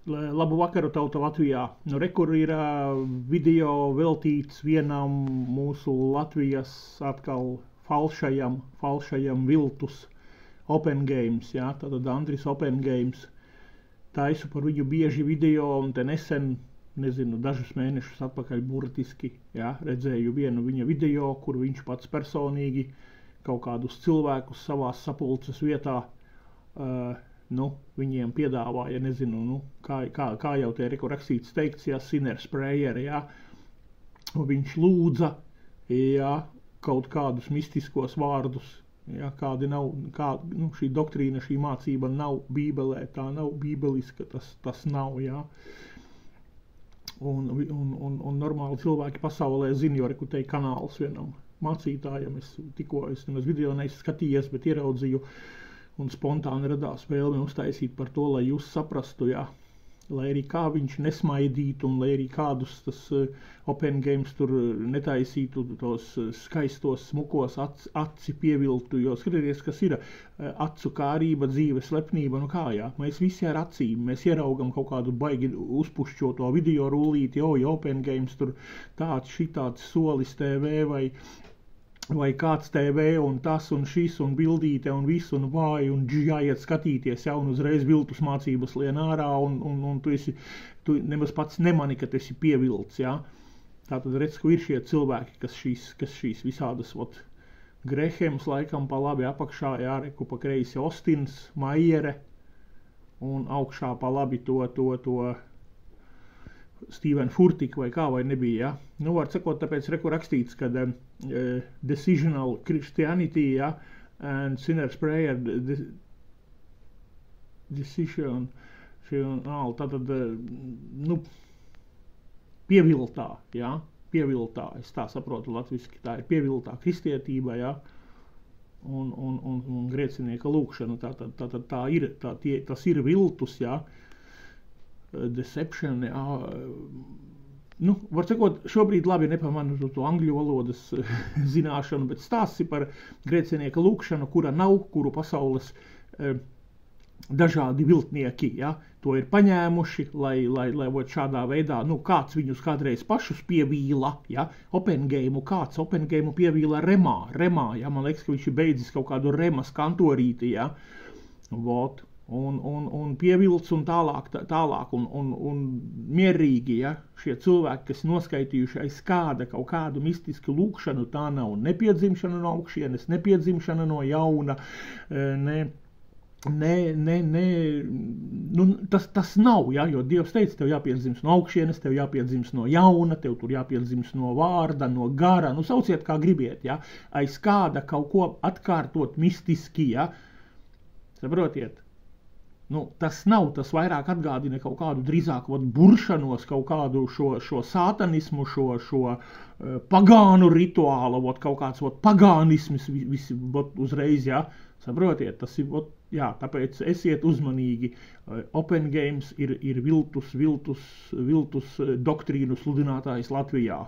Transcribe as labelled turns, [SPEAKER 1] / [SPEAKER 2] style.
[SPEAKER 1] Labu vakaru, tauta Latvijā. Nu, rekur ir video veltīts vienam mūsu Latvijas atkal falšajam viltus Open Games, jā, tātad Andris Open Games. Taisu par viņu bieži video, un te nesen, nezinu, dažus mēnešus atpakaļ burtiski, jā, redzēju vienu viņa video, kur viņš pats personīgi kaut kādus cilvēkus savās sapulces vietā viņiem piedāvāja, nezinu, kā jau te rakstīts teikts, jā, sinner sprayer, jā, un viņš lūdza, jā, kaut kādus mistiskos vārdus, jā, kādi nav, šī doktrīna, šī mācība nav bībelē, tā nav bībeliska, tas nav, jā, un normāli cilvēki pasaulē zina, jo reku teikt kanāls vienam mācītājam, es video neskatījies, bet ieraudzīju, un spontāni radās vēlme uztaisīt par to, lai jūs saprastu, jā, lai arī kā viņš nesmaidītu, un lai arī kādus tas Open Games tur netaisītu, tos skaistos, smukos aci pieviltu, jo skatieties, kas ir acu kārība, dzīve, slepnība, nu kā, jā, mēs visi ar acīm, mēs ieraugam kaut kādu baigi uzpušķoto video rullīti, Open Games, tur tāds, šitāds solis TV vai kāds TV un tas un šis un bildīte un viss un vai un jāiet skatīties, jā, un uzreiz viltus mācības lien ārā un tu nemaz pats nemani, ka tu esi pievilts, jā. Tātad redz, ka ir šie cilvēki, kas šīs visādas, Grehems laikam pa labi apakšā, jā, reku pa kreisi Ostins, Maiere un augšā pa labi to Steven Furtik vai kā vai nebija, ja? Nu, var sakot, tāpēc reku rakstīts, kad Decisional Christianity, ja? And Sinner Sprayer Decision, tātad, pieviltā, ja? Pieviltā, es tā saprotu latviski, tā ir pieviltā kristietība, ja? Un grēcinieka lūkšana, tātad tas ir viltus, ja? Deception, jā, var sakot, šobrīd labi nepamanu to angļu valodas zināšanu, bet stāsti par grēcinieka lūkšanu, kuru pasaules dažādi viltnieki, jā, to ir paņēmuši, lai šādā veidā, kāds viņus kādreiz pašus pievīla, jā, kāds Open Game pievīla remā, jā, man liekas, ka viņš ir beidzis kaut kādu remas kantorīti, jā, un pievilts un tālāk un mierīgi, ja, šie cilvēki, kas noskaitījuši aiz kaut kādu mistisku lūkšanu, tā nav nepiedzimšana no augšienes, nepiedzimšana no jauna, tas nav, ja, jo Dievs teica, tev jāpiedzimst no augšienes, tev jāpiedzimst no jauna, tev tur jāpiedzimst no vārda, no gara, sauciet kā gribiet, ja, aiz kāda kaut ko atkārtot mistiski, ja, saprotiet. Tas nav, tas vairāk atgādina kaut kādu drīzāk buršanos, kaut kādu šo sātanismu, šo pagānu rituālu, kaut kāds pagānisms visi uzreiz, jā, saprotiet, tas ir, jā, tāpēc esiet uzmanīgi. Open Games ir viltus doktrīnu sludinātājs Latvijā.